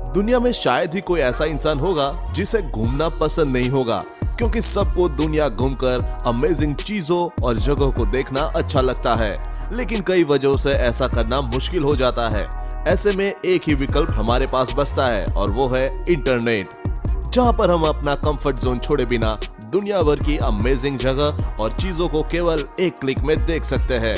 दुनिया में शायद ही कोई ऐसा इंसान होगा जिसे घूमना पसंद नहीं होगा, क्योंकि सबको दुनिया घूमकर अमेजिंग चीजों और जगहों को देखना अच्छा लगता है। लेकिन कई वजहों से ऐसा करना मुश्किल हो जाता है। ऐसे में एक ही विकल्प हमारे पास बचता है और वो है इंटरनेट, जहां पर हम अपना कंफर्ट जोन छोड़े बिना दुनिया भर की अमेजिंग जगह और चीजों को केवल एक क्लिक में देख सकते हैं।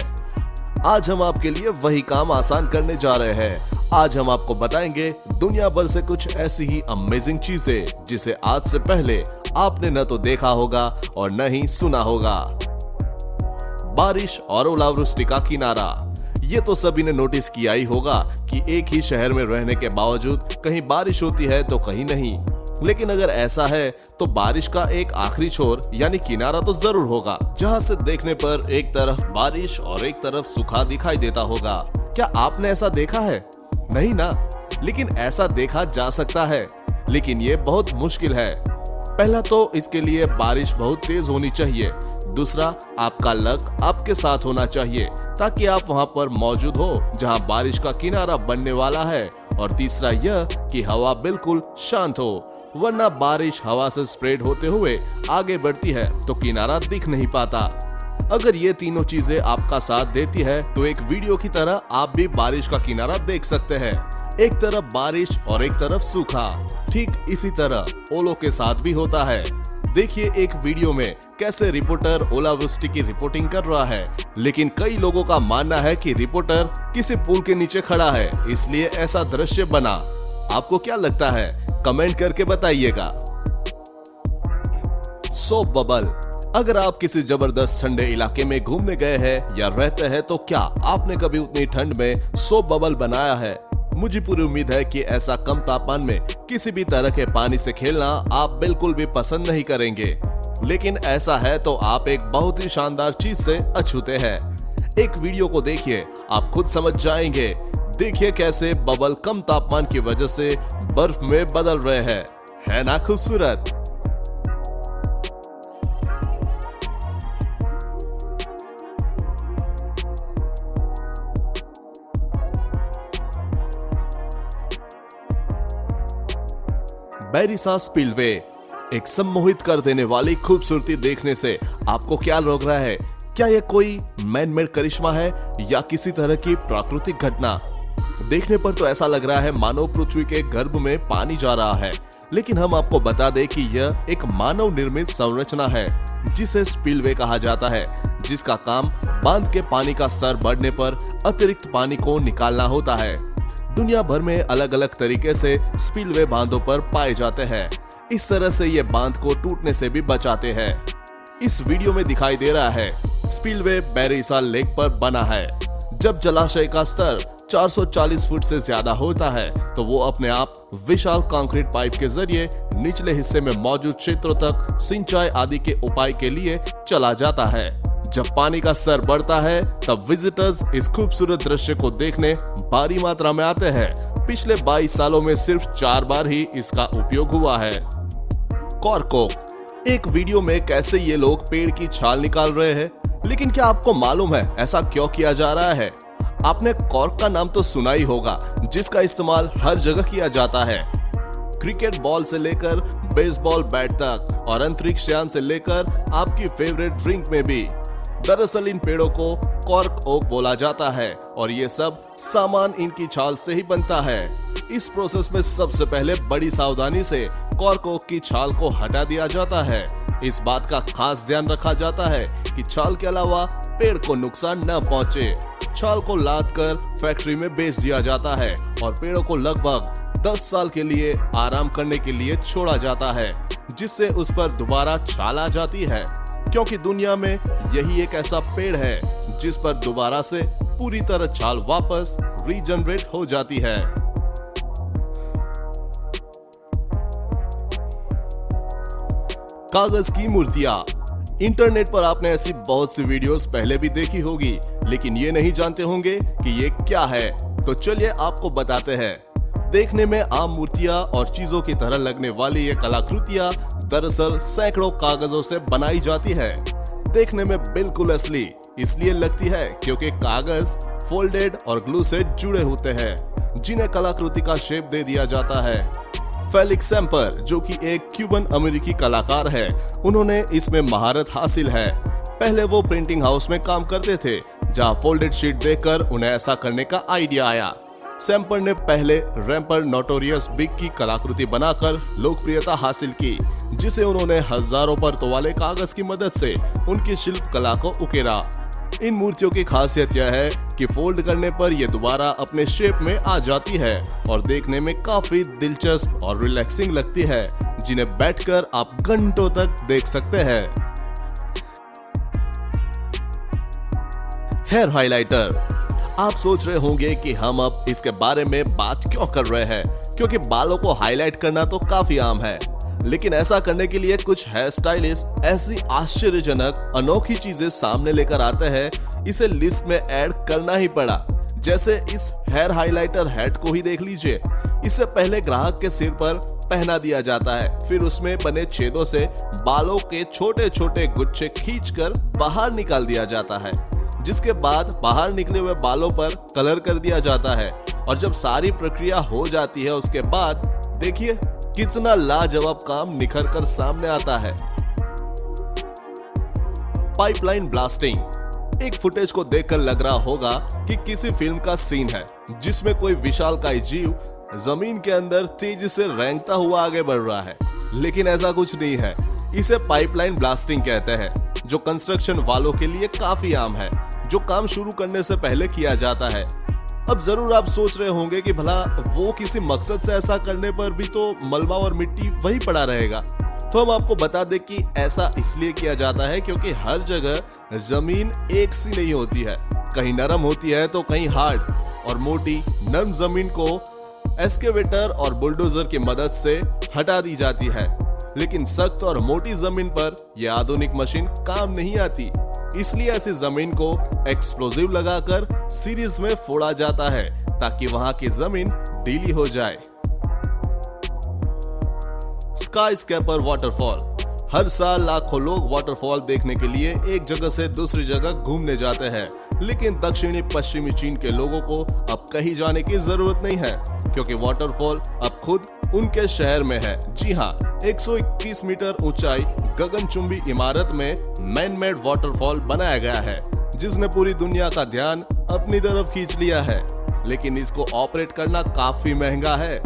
आज हम आपके लिए वही काम आसान करने जा रहे हैं। आज हम आपको बताएंगे दुनिया भर से कुछ ऐसी ही अमेजिंग चीजें जिसे आज से पहले आपने न तो देखा होगा और न ही सुना होगा। बारिश और ओलावृष्टि का किनारा। ये तो सभी ने नोटिस किया ही होगा कि एक ही शहर में रहने के बावजूद कहीं बारिश होती है तो कहीं नहीं। लेकिन अगर ऐसा है तो बारिश का एक आखिरी छोर यानी किनारा तो जरूर होगा, जहां से देखने पर एक तरफ बारिश और एक तरफ सूखा दिखाई देता होगा। क्या आपने ऐसा देखा है? नहीं ना, लेकिन ऐसा देखा जा सकता है, लेकिन ये बहुत मुश्किल है। पहला तो इसके लिए बारिश बहुत तेज होनी चाहिए। दूसरा, आपका लक आपके साथ होना चाहिए ताकि आप वहां पर मौजूद हो जहां बारिश का किनारा बनने वाला है। और तीसरा यह कि हवा बिल्कुल शांत हो, वरना बारिश हवा से स्प्रेड होते हुए आगे बढ़ती है तो किनारा दिख नहीं पाता। अगर ये तीनों चीजें आपका साथ देती है तो एक वीडियो की तरह आप भी बारिश का किनारा देख सकते हैं। एक तरफ बारिश और एक तरफ सूखा। ठीक इसी तरह ओलों के साथ भी होता है। देखिए एक वीडियो में कैसे रिपोर्टर ओलावृष्टि की रिपोर्टिंग कर रहा है, लेकिन कई लोगों का मानना है कि रिपोर्टर किसी पुल के नीचे खड़ा है, इसलिए ऐसा दृश्य बना। आपको क्या लगता है? कमेंट करके बताइएगा। Soap bubble. अगर आप किसी जबरदस्त ठंडे इलाके में घूमने गए हैं या रहते हैं तो क्या आपने कभी उतनी ठंड में सोप बबल बनाया है? मुझे पूरी उम्मीद है कि ऐसा कम तापमान में किसी भी तरह के पानी से खेलना आप बिल्कुल भी पसंद नहीं करेंगे। लेकिन ऐसा है तो आप एक बहुत ही शानदार चीज से अछूते हैं। एक वीडियो को देखिए, आप खुद समझ जाएंगे। देखिए कैसे बबल कम तापमान की वजह से बर्फ में बदल रहे हैं। है ना खूबसूरत? बैरिसा स्पिलवे। एक सम्मोहित कर देने वाली खूबसूरती देखने से आपको क्या लग रहा है? क्या यह कोई मैन मेड करिश्मा है या किसी तरह की प्राकृतिक घटना? देखने पर तो ऐसा लग रहा है मानव पृथ्वी के गर्भ में पानी जा रहा है, लेकिन हम आपको बता दें कि यह एक मानव निर्मित संरचना है जिसे स्पिलवे कहा जाता है, जिसका काम बांध के पानी का स्तर बढ़ने पर अतिरिक्त पानी को निकालना होता है। दुनिया भर में अलग अलग तरीके से स्पिलवे बांधों पर पाए जाते हैं। इस तरह से ये बांध को टूटने से भी बचाते हैं। इस वीडियो में दिखाई दे रहा है स्पिलवे बैरिसा लेक पर बना है। जब जलाशय का स्तर 440 फुट से ज्यादा होता है तो वो अपने आप विशाल कंक्रीट पाइप के जरिए निचले हिस्से में मौजूद क्षेत्रों तक सिंचाई आदि के उपाय के लिए चला जाता है। जब पानी का स्तर बढ़ता है तब विजिटर्स इस खूबसूरत दृश्य को देखने भारी मात्रा में आते हैं। पिछले 22 सालों में सिर्फ 4 बार ही इसका उपयोग हुआ है। कॉर्क। एक वीडियो में कैसे ये लोग पेड़ की छाल निकाल रहे हैं, लेकिन क्या आपको मालूम है ऐसा क्यों किया जा रहा है? आपने कॉर्क का नाम तो सुना ही होगा, जिसका इस्तेमाल हर जगह किया जाता है। क्रिकेट बॉल से लेकर बेसबॉल बैट तक और अंतरिक्ष यान से लेकर आपकी फेवरेट ड्रिंक में भी। दरअसल इन पेड़ों को कॉर्क ओक बोला जाता है और ये सब सामान इनकी छाल से ही बनता है। इस प्रोसेस में सबसे पहले बड़ी सावधानी से कॉर्क ओक की छाल को हटा दिया जाता है। इस बात का खास ध्यान रखा जाता है कि छाल के अलावा पेड़ को नुकसान न पहुंचे। छाल को लाद कर फैक्ट्री में बेच दिया जाता है और पेड़ों को लगभग 10 साल के लिए आराम करने के लिए छोड़ा जाता है, जिससे उस पर दोबारा छाल आ जाती है, क्योंकि दुनिया में यही एक ऐसा पेड़ है जिस पर दोबारा से पूरी तरह छाल वापस रीजनरेट हो जाती है। कागज की मूर्तियां। इंटरनेट पर आपने ऐसी बहुत सी वीडियोस पहले भी देखी होगी, लेकिन ये नहीं जानते होंगे कि ये क्या है। तो चलिए आपको बताते हैं। देखने में आम मूर्तियां और चीजों की तरह लगने वाली ये कलाकृतियां दरअसल सैकड़ों कागजों से बनाई जाती है। देखने में बिल्कुल असली इसलिए लगती है क्योंकि कागज फोल्डेड और ग्लू से जुड़े होते हैं। जिन्हें कलाकृति का शेप दे दिया जाता है। फेलिक्स सेम्पर, जो कि एक क्यूबन अमेरिकी कलाकार है, उन्होंने इसमें महारत हासिल है। पहले वो प्रिंटिंग हाउस में काम करते थे, जहां फोल्डेड शीट देखकर उन्हें ऐसा करने का आइडिया आया। सेम्पर ने पहले रैपर नोटोरियस बिग की कलाकृति बनाकर लोकप्रियता हासिल की, जिसे उन्होंने हजारों परतों वाले कागज की मदद से उनकी शिल्प कला को उकेरा। इन मूर्तियों की खासियत यह है कि फोल्ड करने पर ये दोबारा अपने शेप में आ जाती है और देखने में काफी दिलचस्प और रिलैक्सिंग लगती है, जिन्हें बैठकर आप घंटों तक देख सकते हैं। Hair highlighter. आप सोच रहे होंगे कि हम अब इसके बारे में बात क्यों कर रहे हैं, क्योंकि बालों को हाईलाइट करना तो काफी आम है, लेकिन ऐसा करने के लिए कुछ हेयर स्टाइलिस्ट ऐसी आश्चर्यजनक अनोखी चीजें सामने लेकर आते हैं, इसे लिस्ट में ऐड करना ही पड़ा। जैसे इस हेयर हाइलाइटर हेड को ही देख लीजिए। इसे पहले ग्राहक के सिर पर पहना दिया जाता है, फिर उसमें बने छेदों से बालों के छोटे छोटे गुच्छे खींचकर बाहर निकाल दिया जाता है, जिसके बाद बाहर निकले हुए बालों पर कलर कर दिया जाता है। और जब सारी प्रक्रिया हो जाती है, उसके बाद देखिए कितना लाजवाब काम निखर कर सामने आता है। Pipeline blasting. एक फुटेज को देखकर लग रहा होगा कि किसी फिल्म का सीन है, जिसमें कोई विशालकाय जीव जमीन के अंदर तेजी से रेंगता हुआ आगे बढ़ रहा है, लेकिन ऐसा कुछ नहीं है। इसे पाइपलाइन ब्लास्टिंग कहते हैं, जो कंस्ट्रक्शन वालों के लिए काफी आम है, जो काम शुरू करने से पहले किया जाता है। अब जरूर आप सोच रहे होंगे कि भला वो किसी मकसद से ऐसा करने पर भी तो मलबा और मिट्टी वही पड़ा रहेगा। तो हम आपको बता दें कि ऐसा इसलिए किया जाता है क्योंकि हर जगह जमीन एक सी नहीं होती है, कहीं नरम होती है तो कहीं हार्ड, और मोटी नरम जमीन को एक्सकेवेटर और बुलडोजर की मदद से हटा दी जाती है, लेकिन सख्त और मोटी जमीन पर यह आधुनिक मशीन काम नहीं आती। इसलिए ऐसी जमीन को एक्सप्लोजिव लगाकर सीरीज में फोड़ा जाता है, ताकि वहां की जमीन ढीली हो जाए। Sky scraper waterfall. हर साल लाखों लोग वाटरफॉल देखने के लिए एक जगह से दूसरी जगह घूमने जाते हैं, लेकिन दक्षिणी पश्चिमी चीन के लोगों को अब कहीं जाने की जरूरत नहीं है, क्योंकि वाटरफॉल अब खुद उनके शहर में है। जी हाँ, 121 मीटर ऊंचाई गगनचुंबी इमारत में मैन मेड वाटरफॉल बनाया गया है, जिसने पूरी दुनिया का ध्यान अपनी तरफ खींच लिया है, लेकिन इसको ऑपरेट करना काफी महंगा है।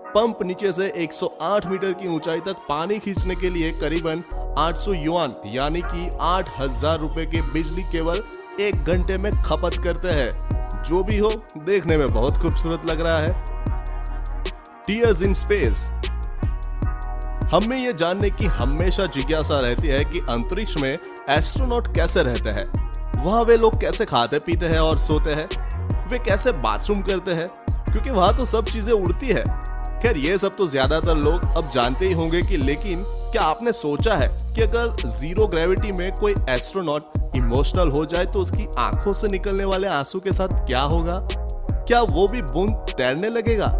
पंप नीचे से 108 मीटर की ऊंचाई तक पानी खींचने के लिए करीबन 800 युआन यानी कि 8,000 रुपए की बिजली केवल 1 घंटे में खपत करते हैं। जो भी हो, देखने में बहुत खूबसूरत लग रहा है। Tears in space. हमें यह जानने की हमेशा जिज्ञासा रहती है कि अंतरिक्ष में एस्ट्रोनॉट कैसे रहते हैं, वहां वे लोग कैसे खाते पीते हैं और सोते हैं, वे कैसे बाथरूम करते हैं, क्योंकि वहां तो सब चीजें उड़ती है। खैर, ये सब तो ज्यादातर लोग अब जानते ही होंगे कि, लेकिन क्या आपने सोचा है कि अगर जीरो ग्रेविटी में कोई एस्ट्रोनॉट इमोशनल हो जाए तो उसकी आंखों से निकलने वाले आंसू के साथ क्या होगा? क्या वो भी बूंद तैरने लगेगा?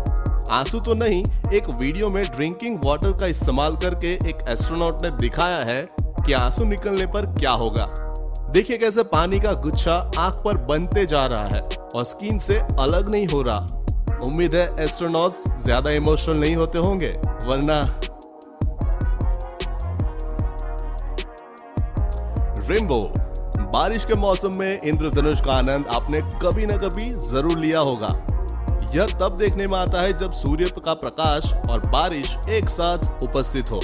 आंसू तो नहीं, एक वीडियो में ड्रिंकिंग वाटर का इस्तेमाल करके एक एस्ट्रोनॉट ने दिखाया है कि आंसू निकलने पर क्या होगा। देखिए कैसे पानी का गुच्छा आंख पर बनते जा रहा है और स्किन से अलग नहीं हो रहा। उम्मीद है एस्ट्रोनॉट्स ज्यादा इमोशनल नहीं होते होंगे, वरना। रेनबो। बारिश के मौसम में इंद्रधनुष का आनंद आपने कभी न कभी जरूर लिया होगा। यह तब देखने में आता है जब सूर्य का प्रकाश और बारिश एक साथ उपस्थित हो।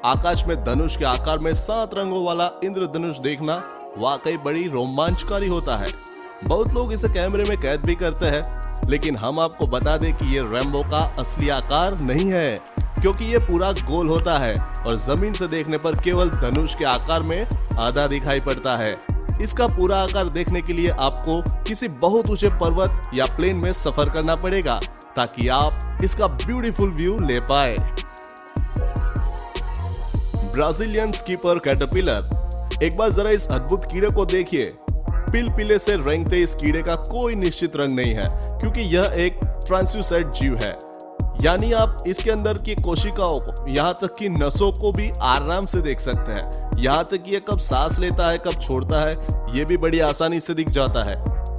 आकाश में धनुष के आकार में 7 रंगों वाला इंद्रधनुष देखना वाकई बड़ी रोमांचकारी होता है। बहुत लोग इसे कैमरे में कैद भी करते हैं, लेकिन हम आपको बता दें कि ये रेनबो का असली आकार नहीं है, क्योंकि ये पूरा गोल होता है और जमीन से देखने पर केवल धनुष के आकार में आधा दिखाई पड़ता है। इसका पूरा आकार देखने के लिए आपको किसी बहुत ऊंचे पर्वत या प्लेन में सफर करना पड़ेगा, ताकि आप इसका ब्यूटीफुल व्यू ले पाए। Brazilian skipper caterpillar. एक बार जरा इस अद्भुत कीड़े को देखिए। पीले से रेंगते इस कीड़े का कोई निश्चित रंग नहीं है, क्योंकि यह एक ट्रांसल्यूसेंट जीव है, यानी आप इसके अंदर की कोशिकाओं को, यहाँ तक कि नसों को भी आराम से देख सकते हैं। यहाँ तक कि यह कब सांस लेता है, कब छोड़ता है, ये भी बड़ी आसानी से दिख जाता है।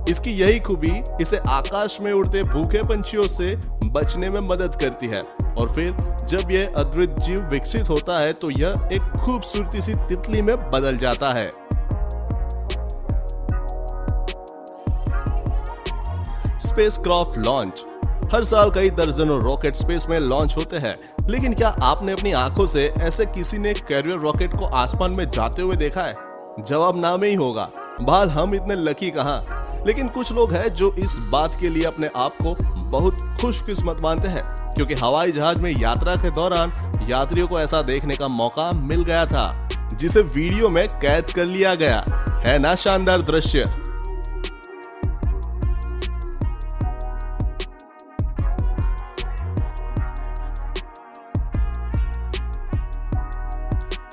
इसकी यही खूबी इसे आकाश में उड़ते भूखे पंछियों से बचने में मदद करती है और फिर जब यह अद्भुत जीव विकसित होता है तो यह एक खूबसूरती सी तितली में बदल जाता है। Spacecraft launch. हर साल कई दर्जनों रॉकेट स्पेस में लॉन्च होते हैं, लेकिन क्या आपने अपनी आंखों से ऐसे किसी ने कैरियर रॉकेट को आसमान में जाते हुए देखा है? जवाब ना में ही होगा। बहरहाल हम इतने लकी कहाँ, लेकिन कुछ लोग हैं जो इस बात के लिए अपने आप को बहुत खुशकिस्मत मानते हैं क्योंकि हवाई जहाज में यात्रा के दौरान यात्रियों को ऐसा देखने का मौका मिल गया था जिसे वीडियो में कैद कर लिया गया है ना। शानदार दृश्य।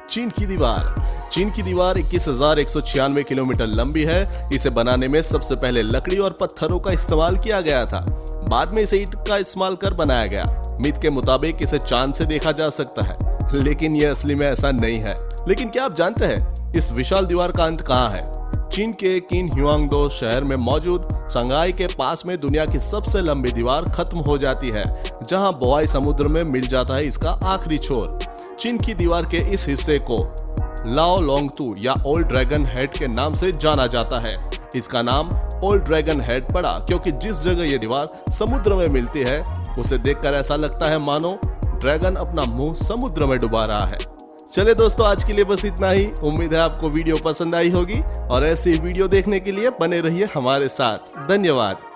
चीन की दीवार। चीन की दीवार 21,196 किलोमीटर लंबी है। इसे बनाने में सबसे पहले लकड़ी और पत्थरों का इस्तेमाल किया गया था, बाद में इसे ईंट का इस्तेमाल कर बनाया गया। मिथ के मुताबिक इसे चांद से देखा जा सकता है, लेकिन यह असली में ऐसा नहीं है। लेकिन क्या आप जानते हैं इस विशाल दीवार का अंत कहाँ है? चीन के किन ह्युआंगडो शहर में मौजूद शंघाई के पास में दुनिया की सबसे लंबी दीवार खत्म हो जाती है, जहां बोआई समुद्र में मिल जाता है इसका आखिरी छोर। चीन की दीवार के इस हिस्से को लाओ लोंगतू या ओल्ड ड्रैगन हेड के नाम से जाना जाता है। इसका नाम ओल्ड ड्रैगन हेड पड़ा क्योंकि जिस जगह ये दीवार समुद्र में मिलती है उसे देखकर ऐसा लगता है मानो ड्रैगन अपना मुंह समुद्र में डुबा रहा है। चले दोस्तों, आज के लिए बस इतना ही। उम्मीद है आपको वीडियो पसंद आई होगी और ऐसी वीडियो देखने के लिए बने रहिए हमारे साथ। धन्यवाद।